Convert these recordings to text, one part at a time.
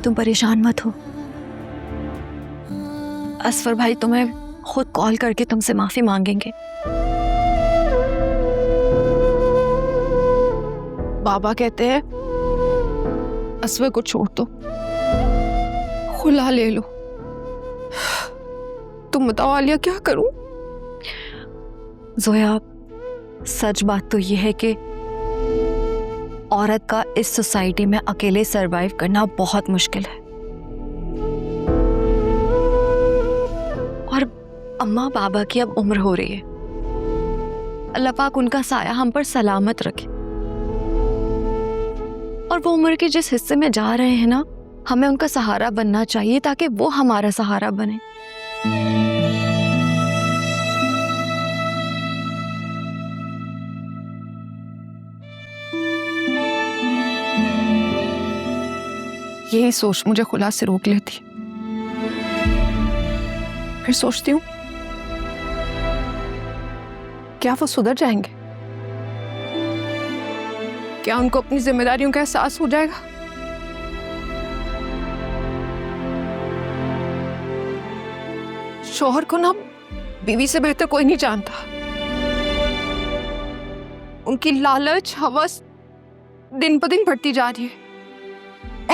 तुम परेशान मत हो। असफर भाई तुम्हें खुद कॉल करके तुमसे माफी मांगेंगे। बाबा कहते हैं असफर को छोड़ दो, खुला ले लो। तुम बताओ आलिया, क्या करूं? जोया, सच बात तो यह है कि औरत का इस सोसाइटी में अकेले सरवाइव करना बहुत मुश्किल है। और अम्मा बाबा की अब उम्र हो रही है। अल्लाह पाक उनका साया हम पर सलामत रखे। और वो उम्र के जिस हिस्से में जा रहे हैं ना, हमें उनका सहारा बनना चाहिए ताकि वो हमारा सहारा बने। यही सोच मुझे खुला से रोक लेती। फिर सोचती हूँ क्या वो सुधर जाएंगे? क्या उनको अपनी जिम्मेदारियों का एहसास हो जाएगा? शौहर को ना बीवी से बेहतर कोई नहीं जानता। उनकी लालच हवस दिन ब दिन बढ़ती जा रही है।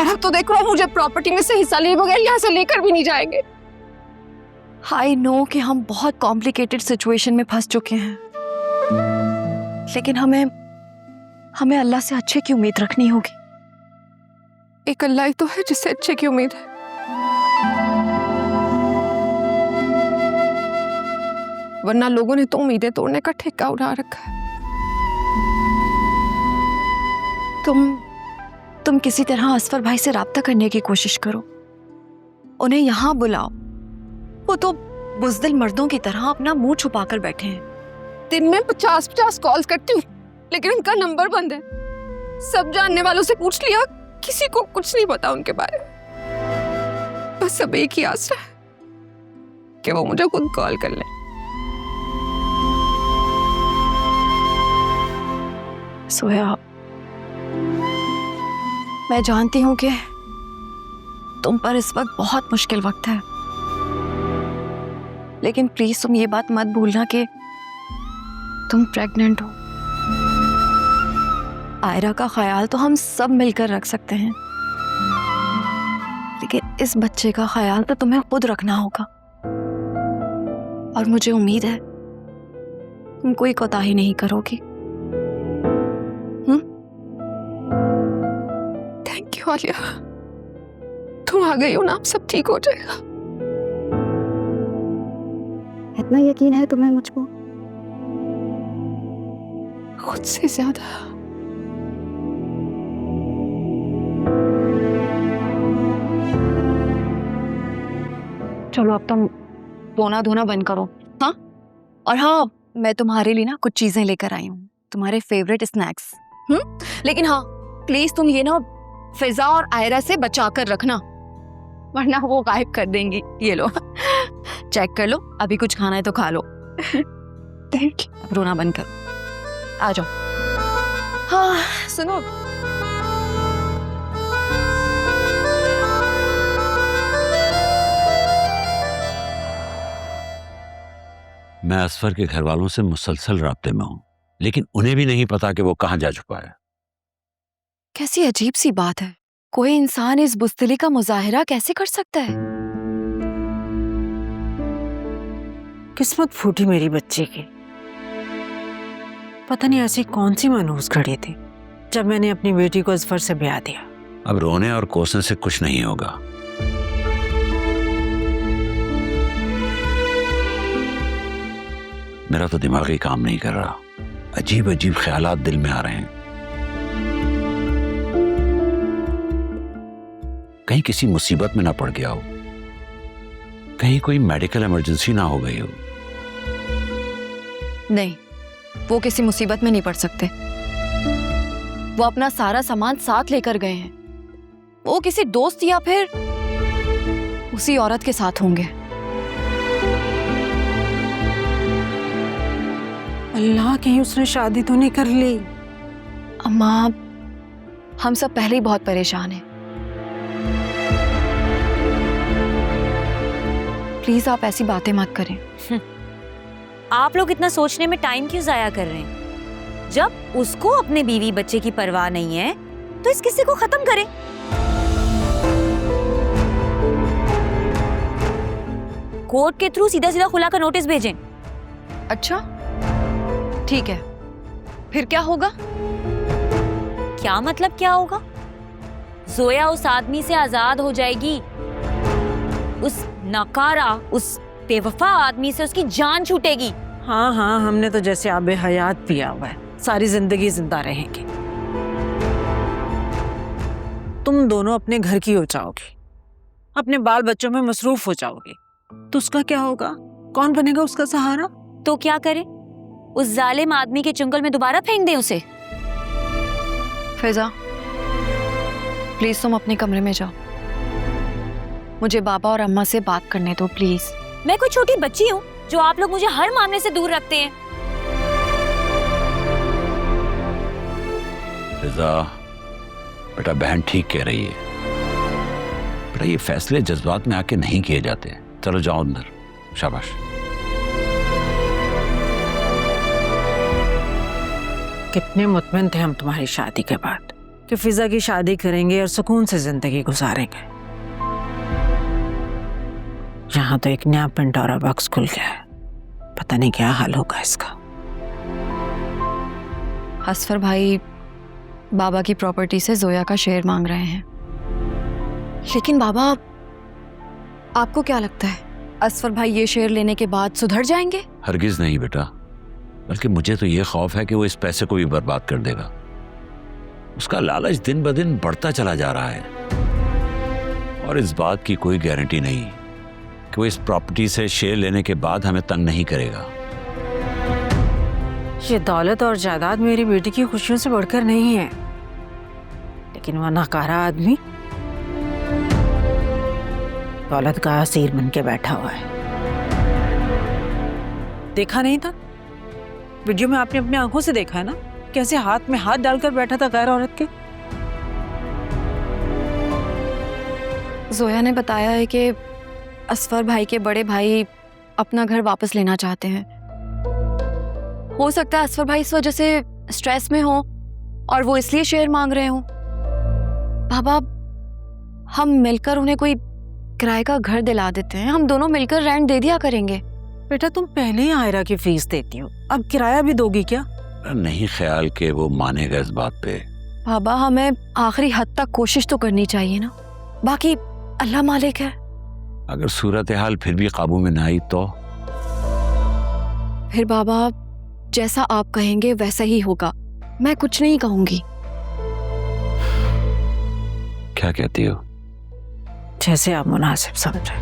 अब तो देखो, मुझे प्रॉपर्टी में से हिस्सा लिए बगैर यहाँ से लेकर भी नहीं जाएंगे। आई नो कि हम बहुत कॉम्प्लिकेटेड सिचुएशन में फंस चुके हैं, लेकिन हमें अल्लाह से अच्छे की उम्मीद रखनी होगी। एक अल्लाह ही तो है जिससे अच्छे की उम्मीद है। वरना लोगों ने तो उम्मीदें तोड़ने का ठेका उठा रखा है। तुम किसी तरह असफर भाई से राब्ता करने की कोशिश करो। उन्हें यहाँ बुलाओ। वो तो बुज़दिल मर्दों की तरह अपना मुंह छुपाकर बैठे हैं। दिन में 50-50 कॉल्स करती हूँ, लेकिन उनका नंबर बंद है। सब जानने वालों से पूछ लिया, किसी को कुछ नहीं पता उनके बारे में। बस अब एक ही आसरा है कि वो मुझे खुद कॉल कर ले। सोया, मैं जानती हूँ कि तुम पर इस वक्त बहुत मुश्किल वक्त है, लेकिन प्लीज तुम ये बात मत भूलना कि तुम प्रेग्नेंट हो। आयरा का ख्याल तो हम सब मिलकर रख सकते हैं, लेकिन इस बच्चे का ख्याल तो तुम्हें खुद रखना होगा। और मुझे उम्मीद है तुम कोई कोताही नहीं करोगी। थैंक यू आलिया, तुम आ गई हो ना, अब सब ठीक हो जाएगा। इतना यकीन है तुम्हें मुझको? खुद से ज्यादा। चलो अब तुम रोना धोना बंद करो। हाँ, और हाँ, मैं तुम्हारे लिए ना कुछ चीजें लेकर आई हूँ, तुम्हारे फेवरेट स्नैक्स। लेकिन हाँ, प्लीज तुम ये ना फिजा और आयरा से बचा कर रखना, वरना वो गायब कर देंगी। ये लो, चेक कर लो, अभी कुछ खाना है तो खा लो। Thank you. अब रोना बंद करो, आ जाओ। हाँ सुनो, मैं असफर के घर वालों से मुसलसल राब्ते में हूं, लेकिन उन्हें भी नहीं पता कि वो कहां जा चुका है। कैसी अजीब सी बात है, कोई इंसान इस बुज़दिली का मुजाहिरा कैसे कर सकता है? किस्मत फूटी मेरी बच्ची की। पता नहीं ऐसी कौन सी मनहूस घड़ी थी जब मैंने अपनी बेटी को असफर से ब्याह दिया। अब रोने और कोसने से कुछ नहीं होगा। मेरा तो दिमाग ही काम नहीं कर रहा, अजीब अजीब ख्यालात दिल में आ रहे हैं। कहीं किसी मुसीबत में ना पड़ गया हो, कहीं कोई मेडिकल इमरजेंसी ना हो गई हो। नहीं, वो किसी मुसीबत में नहीं पड़ सकते। वो अपना सारा सामान साथ लेकर गए हैं। वो किसी दोस्त या फिर उसी औरत के साथ होंगे। अल्लाह, कहीं उसने शादी तो नहीं कर ली? अम्मा, हम सब पहले ही बहुत परेशान हैं। प्लीज आप ऐसी बातें मत करें। आप लोग इतना सोचने में टाइम क्यों जाया कर रहे हैं? जब उसको अपने बीवी बच्चे की परवाह नहीं है तो इस किस्से को खत्म करें। कोर्ट के थ्रू सीधा सीधा खुला का नोटिस भेजें। अच्छा ठीक है, फिर क्या होगा? क्या मतलब क्या होगा? जोया उस आदमी से आजाद हो जाएगी। उस नकारा, उस बेवफा आदमी से उसकी जान छूटेगी। हाँ हाँ, हमने तो जैसे आबे हयात पिया हुआ है, सारी जिंदगी जिंदा रहेंगे। तुम दोनों अपने घर की हो जाओगे, अपने बाल बच्चों में मसरूफ हो जाओगे, तो उसका क्या होगा? कौन बनेगा उसका सहारा? तो क्या करें? उस जालिम आदमी के चुंगल में दोबारा फेंक दें उसे? फिजा प्लीज तुम अपने कमरे में जाओ, मुझे बाबा और अम्मा से बात करने दो प्लीज। मैं कोई छोटी बच्ची हूँ जो आप लोग मुझे हर मामले से दूर रखते हैं? फिजा बेटा, बहन ठीक कह रही है। बेटा ये फैसले जज्बात में आके नहीं किए जाते। चलो जाओ अंदर, शाबाश। कितने मुतमिन थे हम तुम्हारी शादी के बाद कि फिजा की शादी करेंगे और सुकून से जिंदगी गुजारेंगे। यहाँ तो एक नया पेंडोरा बॉक्स खुल गया है, पता नहीं क्या हाल होगा इसका। असफर भाई बाबा की प्रॉपर्टी से जोया का शेयर मांग रहे हैं, लेकिन बाबा आपको क्या लगता है असफर भाई ये शेयर लेने के बाद सुधर जाएंगे? हरगिज नहीं बेटा, बल्कि मुझे तो ये खौफ है कि वो इस पैसे को भी बर्बाद कर देगा। उसका लालच दिन ब दिन बढ़ता चला जा रहा है और इस बात की कोई गारंटी नहीं कि वो इस प्रॉपर्टी से शेयर लेने के बाद हमें तंग नहीं करेगा। ये दौलत और जायदाद मेरी बेटी की खुशियों से बढ़कर नहीं है, लेकिन वह नाकारा आदमी दौलत का असीर बन के बैठा हुआ है। देखा नहीं था वीडियो में? आपने अपनी आंखों से देखा है ना, कैसे हाथ में हाथ डालकर बैठा था गैर औरत के। जोया ने बताया है कि असफर भाई के बड़े भाई अपना घर वापस लेना चाहते हैं। हो सकता है असफर भाई इस वजह से स्ट्रेस में हो और वो इसलिए शेयर मांग रहे हो। बाबा हम मिलकर उन्हें कोई किराए का घर दिला देते हैं, हम दोनों मिलकर रेंट दे दिया करेंगे। बेटा तुम पहले ही आयरा की फीस देती हो, अब किराया भी दोगी क्या? नहीं ख्याल कि वो मानेगा इस बात पे। बाबा हमें आखिरी हद तक कोशिश तो करनी चाहिए ना, बाकी अल्लाह मालिक है। अगर सूरत हाल फिर भी काबू में ना आई तो? फिर बाबा जैसा आप कहेंगे वैसा ही होगा, मैं कुछ नहीं कहूंगी। क्या कहती हो? जैसे आप मुनासिब समझे।